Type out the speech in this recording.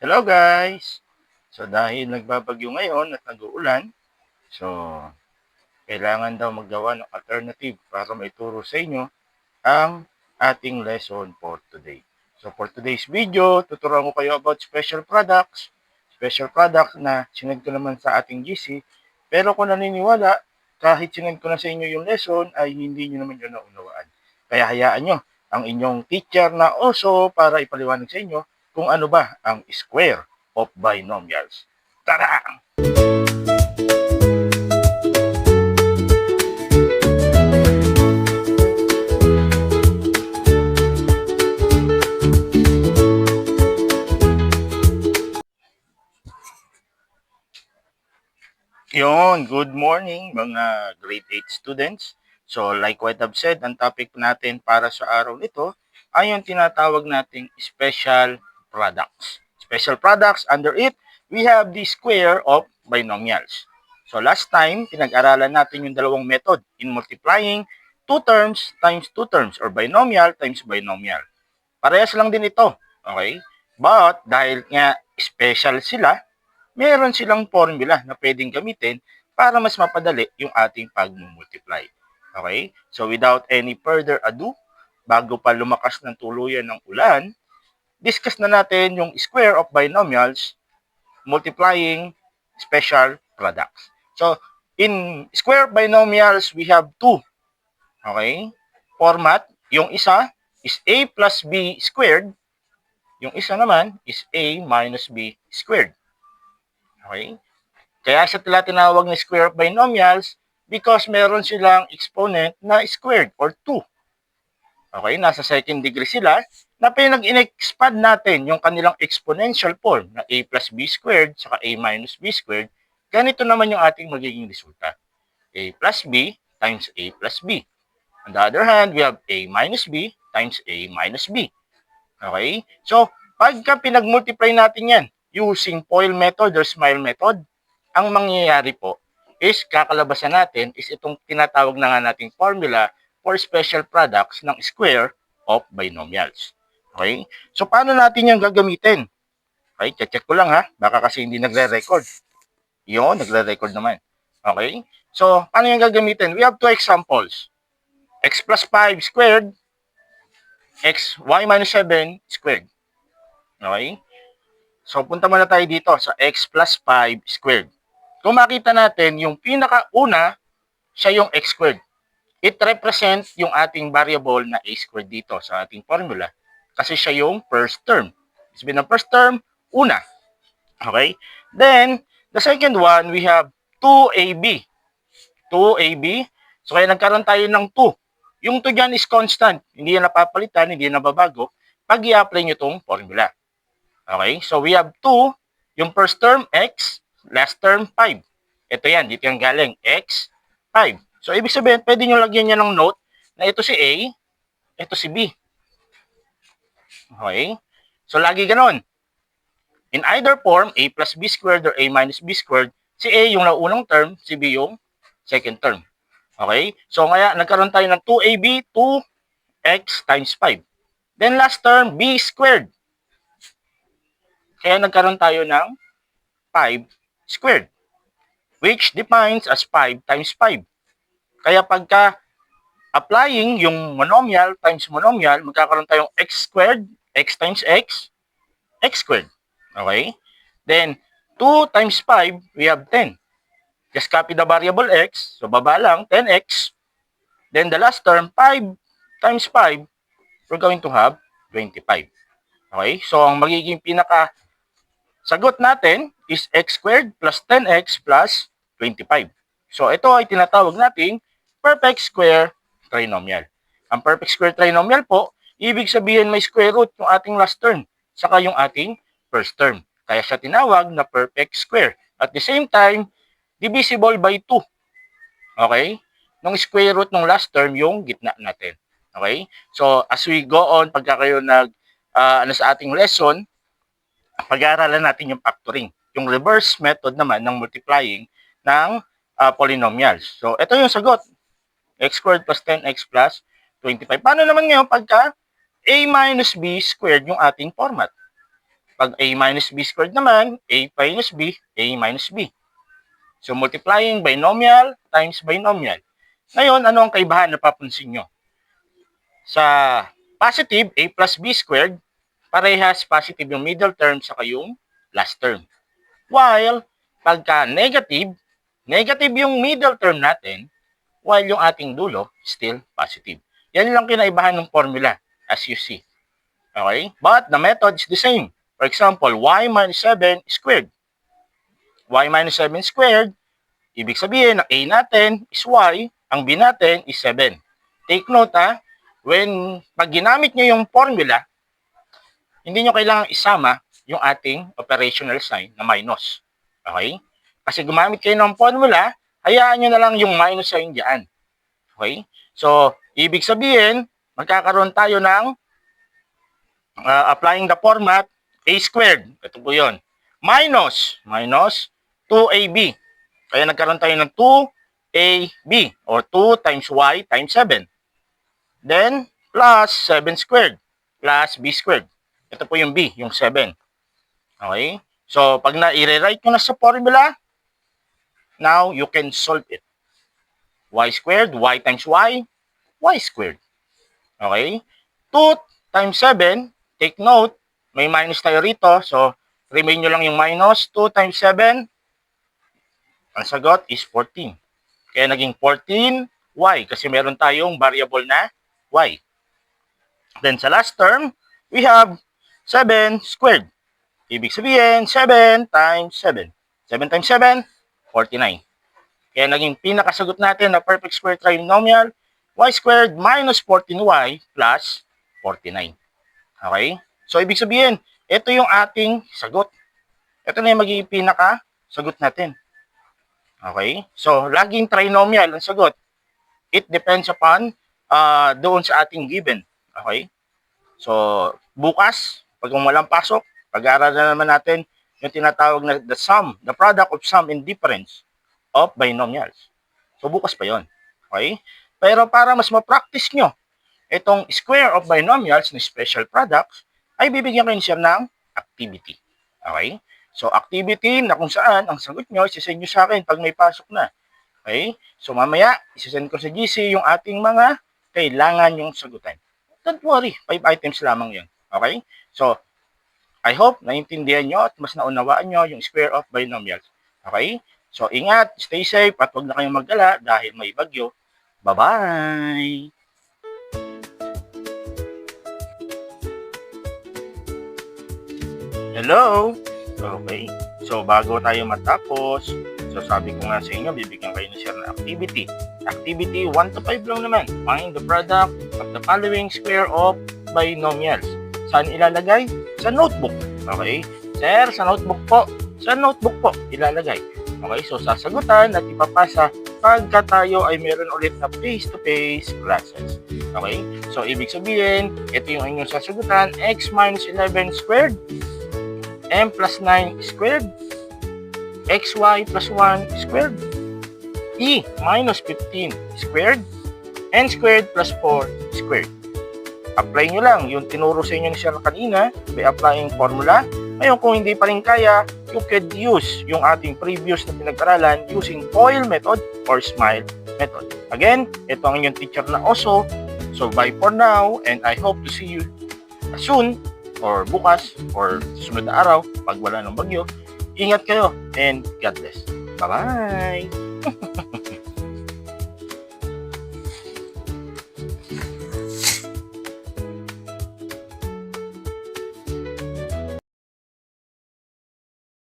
Hello guys! So dahil nagbabagyo ngayon at nag-uulan, so kailangan daw maggawa ng alternative para maituro sa inyo ang ating lesson for today. So for today's video, tuturuan ko kayo about special products. Special product na sinend ko naman sa ating GC. Pero kung naniniwala, kahit sinend ko na sa inyo yung lesson, ay hindi nyo naman yun naunawaan. Kaya hayaan nyo ang inyong teacher na also para ipaliwanag sa inyo kung ano ba ang square of binomials. Tara! Good morning mga grade 8 students. So like what I've said, ang topic natin para sa araw nito ay yung tinatawag nating special products. Special products, under it, we have the square of binomials. So last time, pinag-aralan natin yung dalawang method in multiplying two terms times two terms or binomial times binomial. Parehas lang din ito, okay? But dahil nga special sila, meron silang formula na pwedeng gamitin para mas mapadali yung ating pag-multiply. Okay? So without any further ado, bago pa lumakas ng tuluyan ng ulan, discuss na natin yung square of binomials multiplying special products. So in square binomials, we have two. Okay? Format. Yung isa is a plus b squared. Yung isa naman is a minus b squared. Okay? Kaya siya tinatawag na square of binomials because meron silang exponent na squared or 2. Okay, nasa second degree sila na pinag-in-expand natin yung kanilang exponential form na a plus b squared saka a minus b squared. Ganito naman yung ating magiging resulta. A plus b times a plus b. On the other hand, we have a minus b times a minus b. Okay? So, pagka pinag-multiply natin yan using FOIL method or SMILE method, ang mangyayari po is kakalabasan natin is itong tinatawag na nga nating formula for special products ng square of binomials. Okay? So, paano natin yung gagamitin? Okay, check ko lang ha. Baka kasi hindi nagre-record. Yun, nagre-record naman. Okay? So, paano yung gagamitin? We have two examples. X plus 5 squared, x, y minus 7 squared. Okay? So, punta muna tayo dito sa x plus 5 squared. Kung makita natin, yung pinakauna, siya yung x squared. It represents yung ating variable na a squared dito sa ating formula. Kasi siya yung first term. It's been the first term, una. Okay? Then, the second one, we have 2ab. 2ab. So, kaya nagkaroon tayo ng 2. Yung 2 dyan is constant. Hindi yan napapalitan, hindi yan nababago. Pag i-apply nyo itong formula. Okay? So, we have 2. Yung first term, x. Last term, 5. Ito yan, dito yung galing, x, 5. So, ibig sabihin, pwede nyo lagyan niya ng note na ito si A, ito si B. Okay? So, lagi ganon. In either form, A plus B squared or A minus B squared, si A yung naunang term, si B yung second term. Okay? So, kaya nagkaroon tayo ng 2AB, 2x times 5. Then, last term, B squared. Kaya nagkaroon tayo ng 5 squared, which defines as 5 times 5. Kaya pagka applying yung monomial times monomial, magkakaroon tayong x squared, x times x, x squared. Okay? Then, 2 times 5, we have 10. Just copy the variable x. So, baba lang, 10x. Then, the last term, 5 times 5, we're going to have 25. Okay? So, ang magiging pinaka sagot natin is x squared plus 10x plus 25. So, ito ay tinatawag nating perfect square trinomial. Ang perfect square trinomial po, ibig sabihin may square root yung ating last term, saka yung ating first term. Kaya siya tinawag na perfect square. At the same time, divisible by 2. Okay? Nung square root ng last term, yung gitna natin. Okay? So, as we go on, pagka kayo sa ating lesson, pag-aaralan natin yung factoring. Yung reverse method naman ng multiplying ng polynomials. So, ito yung sagot. X squared plus 10x plus 25. Paano naman ngayon pagka a minus b squared yung ating format? Pag A minus B squared naman, A minus B, A minus B. So, multiplying binomial times binomial. Ngayon, ano ang kaibahan na papansin nyo? Sa positive, A plus B squared, parehas positive yung middle term sa yung last term. While, pagka negative, negative yung middle term natin, while yung ating dulo, still positive. Yan lang kinaibahan ng formula, as you see. Okay? But the method is the same. For example, y minus 7 squared. Y minus 7 squared, ibig sabihin, ang A natin is y, ang B natin is 7. Take note pag ginamit nyo yung formula, hindi nyo kailangang isama yung ating operational sign na minus. Okay? Kasi gumamit kayo ng formula, hayaan nyo na lang yung minus sign dyan. Okay? So, ibig sabihin, magkakaroon tayo ng applying the format, a squared. Ito po yun. Minus 2ab. Kaya nagkaroon tayo ng 2ab or 2 times y times 7. Then, plus 7 squared plus b squared. Ito po yung b, yung 7. Okay? So, pag na-i-rewrite nyo na sa formula, now you can solve it. Y squared, y times y squared. Okay? 2 times 7, take note, may minus tayo rito. So, remain nyo lang yung minus. 2 times 7, ang sagot is 14. Kaya naging 14y kasi meron tayong variable na y. Then sa last term, we have 7 squared. Ibig sabihin, 7 times 7. 7 times 7, 49. Kaya naging pinakasagot natin na perfect square trinomial, y squared minus 14y plus 49. Okay? So, ibig sabihin, ito yung ating sagot. Ito na yung magiging pinakasagot natin. Okay? So, laging trinomial ang sagot. It depends upon doon sa ating given. Okay? So, bukas, pag walang pasok, pag-aaralan naman natin yung tinatawag na the product of sum and difference of binomials. So, bukas pa yon. Okay? Pero para mas ma-practice nyo itong square of binomials na special products, ay bibigyan kayo siya ng activity. Okay? So, activity na kung saan ang sagot nyo, isisend nyo sa akin pag may pasok na. Okay? So, mamaya, isisend ko sa GC yung ating mga kailangan yung sagutan. Don't worry, 5 items lamang yun. Okay? So, I hope naintindihan nyo at mas naunawaan nyo yung square of binomials. Okay? So, ingat, stay safe, at huwag na kayong magdala dahil may bagyo. Bye-bye! Hello? Okay. So, bago tayo matapos, so sabi ko nga sa inyo, bibigyan kayo ng share na activity. Activity 1 to 5 lang naman. Find the product of the following square of binomials. Saan ilalagay? Sa notebook. Okay? Sir, sa notebook po. Sa notebook po ilalagay. Okay? So, sasagutan at ipapasa pagka tayo ay meron ulit na face-to-face classes. Okay? So, ibig sabihin, ito yung inyong sasagutan, x minus 11 squared, m plus 9 squared, xy plus 1 squared, e minus 15 squared, n squared plus 4 squared. Apply nyo lang yung tinuro sa inyo ni Sir kanina by applying formula. Ngayon, kung hindi pa rin kaya, you could use yung ating previous na pinag-aralan using FOIL method or SMILE method. Again, ito ang inyong teacher na Oso. So, bye for now, and I hope to see you soon or bukas or susunod na araw pag wala ng bagyo. Ingat kayo and God bless. Bye-bye!